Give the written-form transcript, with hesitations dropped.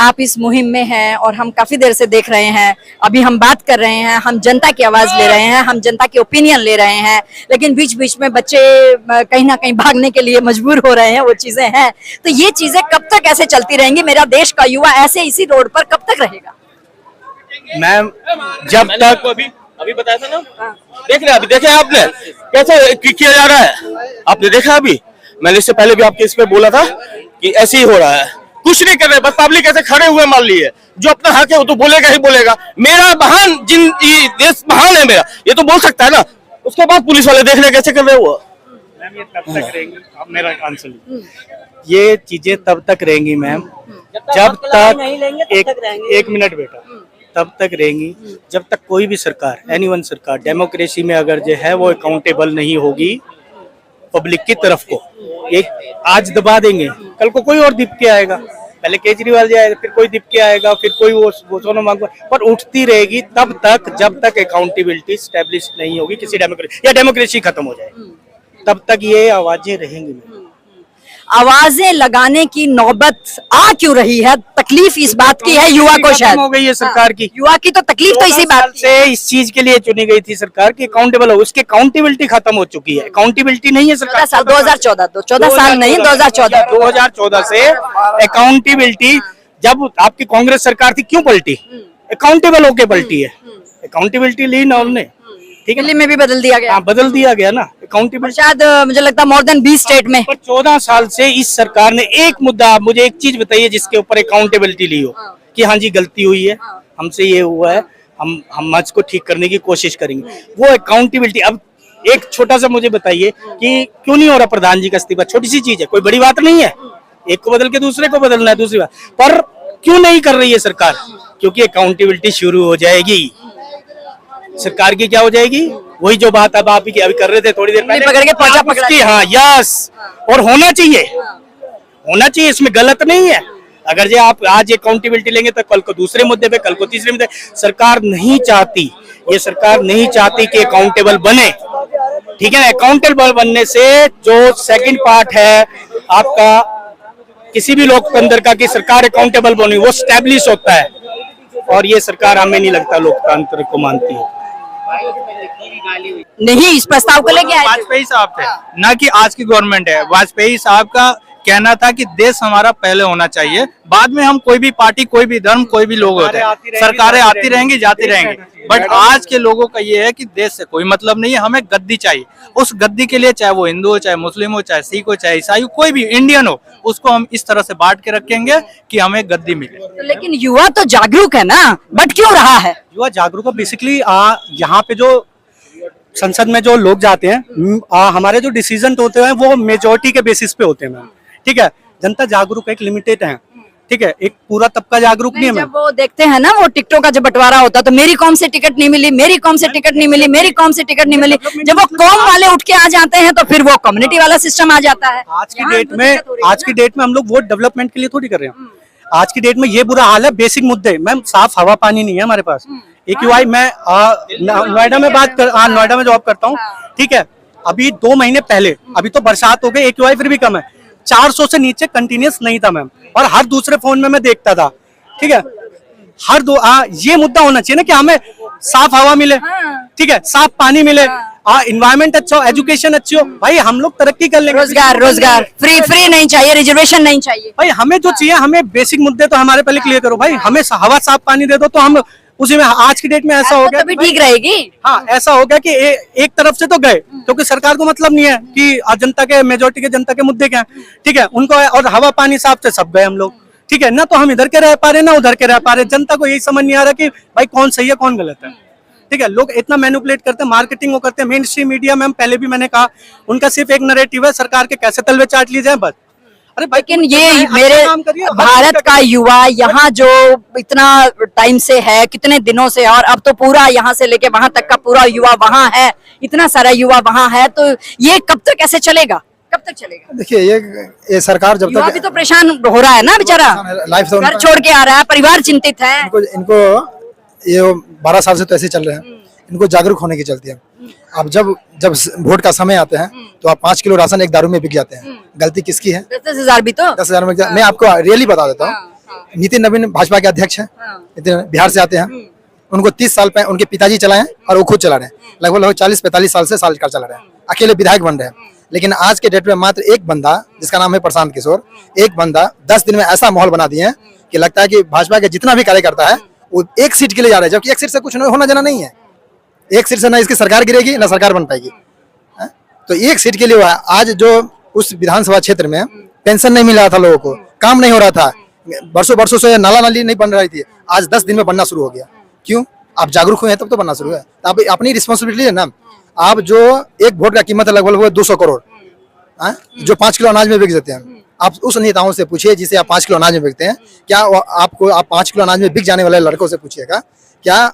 आप इस मुहिम में हैं और हम काफी देर से देख रहे हैं। अभी हम बात कर रहे हैं, हम जनता की आवाज ले रहे हैं, हम जनता के ओपिनियन ले रहे हैं, लेकिन बीच बीच में बच्चे कहीं ना कहीं भागने के लिए मजबूर हो रहे हैं, वो चीजें हैं। तो ये चीजें कब तक ऐसे चलती रहेंगी? मेरा देश का युवा ऐसे इसी रोड पर कब तक रहेगा? मैम जब तक अभी बताया था ना, देख रहे अभी देखे आपने कैसे किया जा रहा है, आपने देखा अभी। मैंने इससे पहले भी आपके इस पे बोला था कि ऐसे ही हो रहा है, कुछ नहीं कर रहे, बस पब्लिक ऐसे खड़े हुए मान लिए। जो अपना हक है वो तो बोलेगा ही बोलेगा। मेरा महान देश महान है मेरा, ये तो बोल सकता है ना। उसके बाद पुलिस वाले देख रहे कैसे कर रहे हो। मैम ये तब तक रहेंगी, आप मेरा आंसर, ये चीजें तब तक रहेंगी मैम जब तक एक मिनट बेटा, तब तक रहेंगी जब तक कोई भी सरकार, एनीवन सरकार डेमोक्रेसी में अगर जो है वो अकाउंटेबल नहीं होगी पब्लिक की तरफ को। एक आज दबा देंगे, कल को कोई और दिप के आएगा, पहले केजरीवाल जाएगा, फिर कोई दिप के आएगा, फिर कोई वो सोनम वांगचुक, पर उठती रहेगी तब तक जब तक अकाउंटेबिलिटी स्टैब्लिश नहीं होगी किसी डेमोक्रेसी, या डेमोक्रेसी खत्म हो जाए तब तक ये आवाजें रहेंगी। आवाजें लगाने की नौबत आ क्यों रही है? तकलीफ इस बात की है युवा को, शायद हो गई है सरकार की। युवा की तो तकलीफ तो इसी बात से इस चीज के लिए चुनी गई थी सरकार की अकाउंटेबल हो, उसकी अकाउंटेबिलिटी खत्म हो चुकी है। अकाउंटेबिलिटी नहीं है सरकार। 2014 साल नहीं, 2014 से अकाउंटेबिलिटी, जब आपकी कांग्रेस सरकार थी क्यों पलटी? अकाउंटेबल होके पलटी है, अकाउंटेबिलिटी ली ना उन्होंने, ठीक है, दिल्ली में भी बदल दिया गया। हाँ बदल दिया गया ना अकाउंटेबिलिटी, शायद मुझे लगता है मोर देन 20 स्टेट में। पर 14 साल से इस सरकार ने एक मुद्दा, मुझे एक चीज बताइए जिसके ऊपर अकाउंटेबिलिटी ली हो कि हाँ जी गलती हुई है, हमसे ये हुआ है, हम इसको ठीक करने की कोशिश करेंगे। वो अकाउंटेबिलिटी, अब एक छोटा सा मुझे बताइए कि क्यों नहीं हो रहा प्रधान जी का इस्तीफा? छोटी सी चीज है, कोई बड़ी बात नहीं है, एक को बदल के दूसरे को बदलना है, दूसरी बात, पर क्यों नहीं कर रही है सरकार? क्योंकि अकाउंटेबिलिटी शुरू हो जाएगी सरकार की। क्या हो जाएगी? वही जो बात अब आप ही अभी कर रहे थे थोड़ी देर पहले, पकड़ के पकड़ा। हाँ यस, और होना चाहिए, होना चाहिए, इसमें गलत नहीं है। अगर जो आप आज अकाउंटेबिलिटी लेंगे तो कल को दूसरे मुद्दे पे, कल को तीसरे मुद्दे। सरकार नहीं चाहती, ये सरकार नहीं चाहती कि अकाउंटेबल बने, ठीक है। अकाउंटेबल बनने से जो सेकंड पार्ट है आपका किसी भी लोकतंत्र का कि सरकार अकाउंटेबल बनी, वो स्टैब्लिश होता है, और ये सरकार हमें नहीं लगता लोकतंत्र को मानती है। नहीं, इस प्रस्ताव को लेके आए वाजपेयी साहब थे, ना कि आज की गवर्नमेंट है। वाजपेयी साहब का कहना था कि देश हमारा पहले होना चाहिए, बाद में हम कोई भी पार्टी, कोई भी धर्म, कोई भी लोग होते हैं, सरकारें आती रहेंगी जाती रहेंगी। बट आज के लोगों का ये है कि देश से कोई मतलब नहीं है, हमें गद्दी चाहिए। उस गद्दी के लिए चाहे वो हिंदू हो, चाहे मुस्लिम हो, चाहे सिख हो, चाहे ईसाई हो, कोई भी इंडियन हो, उसको हम इस तरह से बांट के रखेंगे कि हमें गद्दी मिले। तो लेकिन युवा तो जागरूक है ना, बट क्यों रहा है? युवा जागरूक है बेसिकली। यहाँ पे जो संसद में जो लोग जाते हैं, हमारे जो डिसीजन होते हैं वो मेजोरिटी के बेसिस पे होते हैं मैम, ठीक है। जनता जागरूक है, एक लिमिटेड है, ठीक है, एक पूरा तबका जागरूक नहीं है। जब वो देखते हैं ना वो टिकटों का जब बंटवारा होता है तो मेरी कौम से टिकट नहीं मिली, मेरी कौम से टिकट नहीं मिली, मेरी कौम से टिकट नहीं मिली, जब वो कौम वाले उठ के आ जाते हैं तो फिर वो कम्युनिटी वाला सिस्टम आ जाता है। आज की डेट में हम लोग वोट डेवलपमेंट के लिए थोड़ी कर रहे हैं। आज की डेट में ये बुरा हाल है, बेसिक मुद्दे मैम, साफ हवा पानी नहीं है हमारे पास। AQI मैं नोएडा में नोएडा में जॉब करता हूँ, ठीक है। अभी 2 महीने पहले, अभी तो बरसात हो गई, AQI फिर भी कम है, 400 से नीचे कंटिन्यूस नहीं था मैम, और हर दूसरे फोन में मैं देखता था, ठीक है। ये मुद्दा होना चाहिए ना कि हमें साफ हवा मिले, ठीक है, साफ पानी मिले, इन्वायरमेंट अच्छा हो, एजुकेशन अच्छी हो। भाई हम लोग तरक्की कर लेंगे। रोजगार फ्री नहीं चाहिए, रिजर्वेशन नहीं चाहिए। भाई हमें जो चाहिए, हमें बेसिक मुद्दे तो हमारे पहले क्लियर करो भाई। हमें हवा साफ पानी दे दो तो हम उसी में। आज की डेट में ऐसा हो गया, तभी ठीक रहेगी। हाँ ऐसा हो गया कि एक तरफ से तो गए, क्योंकि सरकार को मतलब नहीं है कि जनता के, मेजोरिटी के जनता के मुद्दे क्या हैं, ठीक है, उनको, और हवा पानी साफ से सब गए हम लोग, ठीक है ना। तो हम इधर के रह पा रहे ना उधर के रह पा रहे। जनता को यही समझ नहीं आ रहा कि भाई कौन सही है कौन गलत है, ठीक है। लोग इतना मैनिपुलेट करते हैं, मार्केटिंग वो करते हैं। मेन स्ट्रीम मीडिया में, पहले भी मैंने कहा, उनका सिर्फ एक नैरेटिव है, सरकार के कैसे तलवे चाट लिए जाए बस। अरे लेकिन ये मेरे भारत का युवा यहाँ जो इतना टाइम से है, कितने दिनों से, और अब तो पूरा यहाँ से लेके वहां तक का पूरा युवा वहां है, इतना सारा युवा वहां है, तो ये कब तक ऐसे चलेगा? कब तक चलेगा? देखिए ये सरकार जब युवा तक भी तो परेशान हो रहा है ना बेचारा, लाइफ घर छोड़ के आ रहा है, परिवार चिंतित है। इनको ये 12 साल से तो ऐसे चल रहे हैं, इनको जागरूक होने की चलती है। अब जब वोट का समय आते हैं तो आप 5 किलो राशन एक दारू में बिक जाते हैं। गलती किसकी है? 10,000 भी तो 10,000 में। मैं आपको रियली बता देता हूँ, नितिन नवीन भाजपा के अध्यक्ष हैं, हाँ। नितिन बिहार से आते हैं। उनको 30 साल पे उनके पिताजी चलाए हैं और वो खुद चला रहे हैं। लगभग 40-45 साल से सरकार चला रहे हैं, अकेले विधायक बन रहे हैं। लेकिन आज के डेट में मात्र एक बंदा, जिसका नाम है प्रशांत किशोर, एक बंदा 10 दिन में ऐसा माहौल बना दिए हैं कि लगता है कि भाजपा के जितना भी कार्यकर्ता है वो एक सीट के लिए जा रहे हैं, जबकि एक सीट से कुछ होना जाना नहीं है। एक सीट से ना इसकी सरकार गिरेगी ना सरकार बन पाएगी। तो एक सीट के लिए हुआ है। आज जो उस विधानसभा क्षेत्र में पेंशन नहीं मिल रहा था लोगों को, काम नहीं हो रहा था, वर्षों से नाला नाली नहीं बन रही थी, आज 10 दिन में बनना शुरू हो गया। क्यों? आप जागरूक हुए हैं तब तो बनना शुरू है। तो आप अपनी रिस्पॉन्सिबिलिटी है ना। आप जो एक वोट का कीमत है लगभग 200 करोड़, जो 5 किलो अनाज में बिक देते हैं। आप उस नेताओं से पूछिए जिसे आप 5 किलो अनाज में बिकते हैं, क्या आपको आप 5 किलो अनाज में बिक जाने वाले लड़कों से पूछिएगा क्या